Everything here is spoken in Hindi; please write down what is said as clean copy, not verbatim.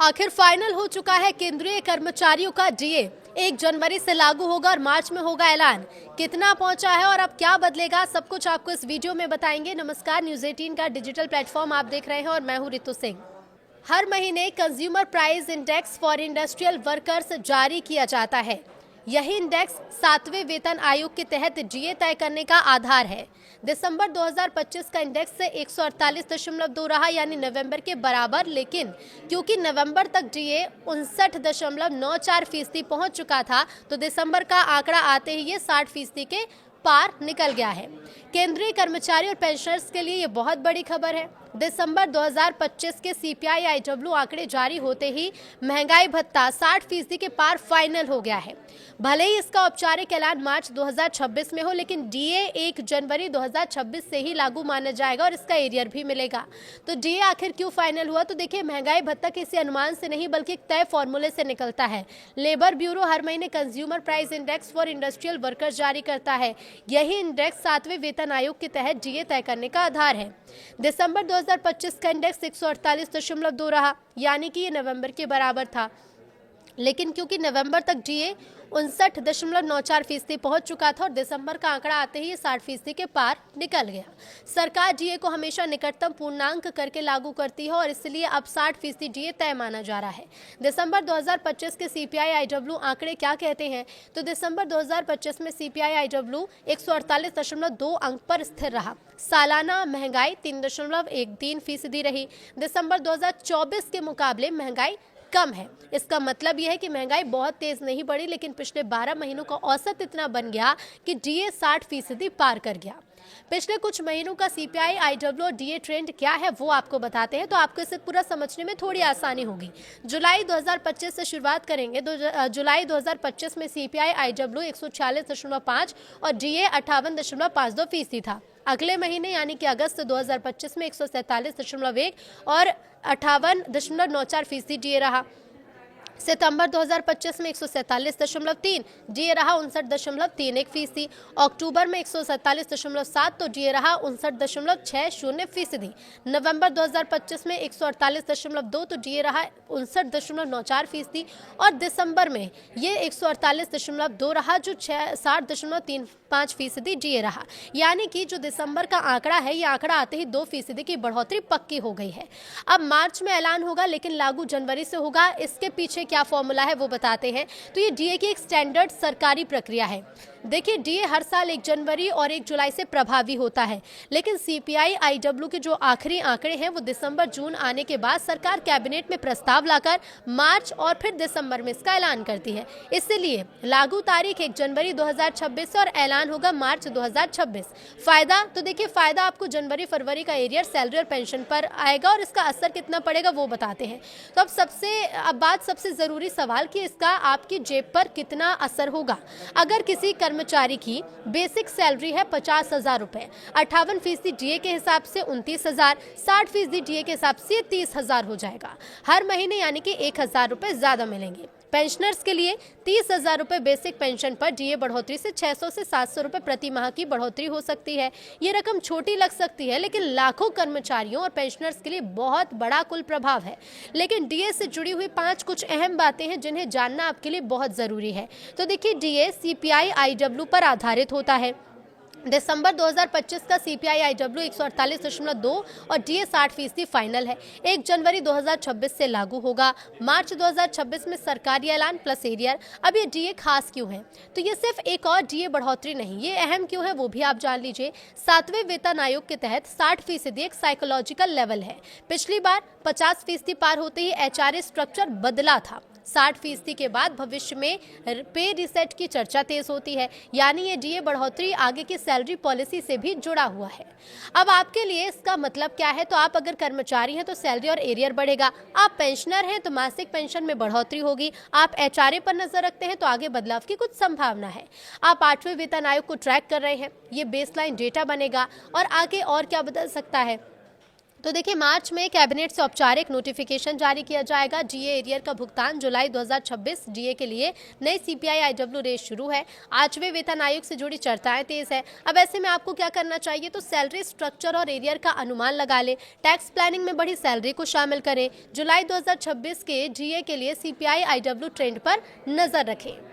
आखिर फाइनल हो चुका है केंद्रीय कर्मचारियों का डीए 1 जनवरी से लागू होगा और मार्च में होगा ऐलान। कितना पहुंचा है और अब क्या बदलेगा, सब कुछ आपको इस वीडियो में बताएंगे। नमस्कार, न्यूज 18 का डिजिटल प्लेटफॉर्म आप देख रहे हैं और मैं हूं रितु सिंह। हर महीने consumer price index for industrial workers जारी किया जाता है। यही इंडेक्स 7वें वेतन आयोग के तहत डीए तय करने का आधार है। दिसंबर 2025 का इंडेक्स से 148.2 रहा, यानी नवंबर के बराबर, लेकिन क्योंकि नवंबर तक डीए 59.94% पहुंच चुका था, तो दिसंबर का आंकड़ा आते ही ये 60% के पार निकल गया है। केंद्रीय कर्मचारी और पेंशनर्स के लिए ये बहुत बड़ी खबर है। दिसंबर 2025 के CPI-IW आंकड़े जारी होते ही महंगाई भत्ता 60% के पार फाइनल हो गया है। भले ही इसका औपचारिक ऐलान मार्च 2026 में हो, लेकिन डीए 1 जनवरी 2026 से ही लागू माना जाएगा और इसका एरियर भी मिलेगा। तो डीए आखिर क्यों फाइनल हुआ? तो देखिए, महंगाई भत्ता किसी अनुमान से नहीं बल्कि एक तय फॉर्मूले से निकलता है। लेबर ब्यूरो हर महीने consumer price index for industrial workers जारी करता है। यही इंडेक्स 7वें वेतन आयोग के तहत डीए तय करने का आधार है। दिसंबर 2025 का इंडेक्स 148.2 रहा, यानी कि ये नवंबर के बराबर था, लेकिन क्योंकि नवंबर तक डीए 59.94% पहुंच चुका था और दिसंबर का आंकड़ा आते ही 60% के पार निकल गया। सरकार डीए को हमेशा निकटतम पूर्णांक करके लागू करती है और इसलिए अब 60% डीए तय माना जा रहा है। दिसंबर 2025 के CPI-IW आंकड़े क्या कहते हैं? तो दिसंबर 2025 में CPI-IW 148.2 अंक पर स्थिर रहा। सालाना महंगाई 3.13% रही। दिसंबर 2024 के मुकाबले महंगाई कम है। इसका मतलब यह है कि महंगाई बहुत तेज नहीं बढ़ी, लेकिन पिछले 12 महीनों का औसत इतना बन गया कि डीए 60% पार कर गया। पिछले कुछ महीनों का CPI-IW और डीए ट्रेंड क्या है वो आपको बताते हैं, तो आपको इसे पूरा समझने में थोड़ी आसानी होगी। जुलाई 2025 से शुरुआत करेंगे। जुलाई 2025 में CPI-IW 146.5 और डीए 58.52% था। अगले महीने यानी कि अगस्त 2025 में 147.1 और 58.94% डीए रहा। सितंबर 2025 में 147.3 डीए रहा 59.31%। अक्टूबर में 147.7 तो डीए रहा 59.60%। नवंबर 2025 में 148.2 तो डीए रहा 59.94%। और दिसंबर में ये 148.2 रहा, जो 60.35% डीए रहा। यानी कि जो दिसंबर का आंकड़ा है, ये आंकड़ा आते ही 2% की बढ़ोतरी पक्की हो गई है। अब मार्च में ऐलान होगा, लेकिन लागू जनवरी से होगा। इसके पीछे क्या फॉर्मूला है वो बताते हैं। तो ये डीए की एक स्टैंडर्ड सरकारी प्रक्रिया है। देखिए, डीए हर साल 1 जनवरी और 1 जुलाई से प्रभावी होता है, लेकिन CPI-IW के जो आखिरी आंकड़े हैं वो दिसंबर जून आने के बाद सरकार कैबिनेट में प्रस्ताव लाकर मार्च और फिर दिसंबर में इसका ऐलान करती है। इसलिए लागू तारीख 1 जनवरी 2026 और ऐलान होगा मार्च 2026। फायदा, तो देखिए, फायदा आपको जनवरी फरवरी का एरियर सैलरी और पेंशन पर आएगा और इसका असर कितना पड़ेगा वो बताते हैं। तो अब बात सबसे जरूरी सवाल कि इसका आपकी जेब पर कितना असर होगा। अगर किसी कर्मचारी की बेसिक सैलरी है 50,000 रुपए, 58% डीए के हिसाब से 29,000, 60% डीए के हिसाब से 30,000 हो जाएगा हर महीने, यानी कि 1,000 रुपए ज्यादा मिलेंगे। पेंशनर्स के लिए 30,000 रुपए बेसिक पेंशन पर डीए बढ़ोतरी से 600 से 700 रुपए प्रति माह की बढ़ोतरी हो सकती है। ये रकम छोटी लग सकती है, लेकिन लाखों कर्मचारियों और पेंशनर्स के लिए बहुत बड़ा कुल प्रभाव है। लेकिन डीए से जुड़ी हुई 5 कुछ अहम बातें हैं जिन्हें जानना आपके लिए बहुत जरूरी है। तो देखिए, डीए CPI-IW पर आधारित होता है। दिसंबर 2025 का CPI-IW 148.2 और डीए 60% फाइनल है। 1 जनवरी 2026 से लागू होगा। मार्च 2026 में सरकारी ऐलान प्लस एरियर। अब ये डीए खास क्यों है? तो ये सिर्फ एक और डीए बढ़ोतरी नहीं, ये अहम क्यों है वो भी आप जान लीजिए। 7वें वेतन आयोग के तहत 60% एक साइकोलॉजिकल लेवल है। पिछली बार 50% पार होते ही HRA स्ट्रक्चर बदला था। 60% के बाद भविष्य में पे रिसेट की चर्चा तेज होती है, यानी ये डीए बढ़ोतरी आगे की सैलरी पॉलिसी से भी जुड़ा हुआ है। अब आपके लिए इसका मतलब क्या है? तो आप अगर कर्मचारी हैं तो सैलरी और एरियर बढ़ेगा, आप पेंशनर हैं तो मासिक पेंशन में बढ़ोतरी होगी, आप HRA पर नजर रखते हैं तो आगे बदलाव की कुछ संभावना है, आप 8वें वेतन आयोग को ट्रैक कर रहे हैं, ये बेसलाइन डेटा बनेगा। और आगे और क्या बदल सकता है? तो देखिए, मार्च में कैबिनेट से औपचारिक नोटिफिकेशन जारी किया जाएगा। जीए एरियर का भुगतान जुलाई 2026 जीए के लिए नई सीपीआई आईडब्ल्यू रेट शुरू है। 8वें वेतन आयोग से जुड़ी चर्चाएं तेज है। अब ऐसे में आपको क्या करना चाहिए, तो सैलरी स्ट्रक्चर और एरियर का अनुमान लगा ले, टैक्स प्लानिंग में बढ़ी सैलरी को शामिल करें। जुलाई 2026 के जीए के लिए सीपीआई आईडब्ल्यू ट्रेंड पर नजर रखें।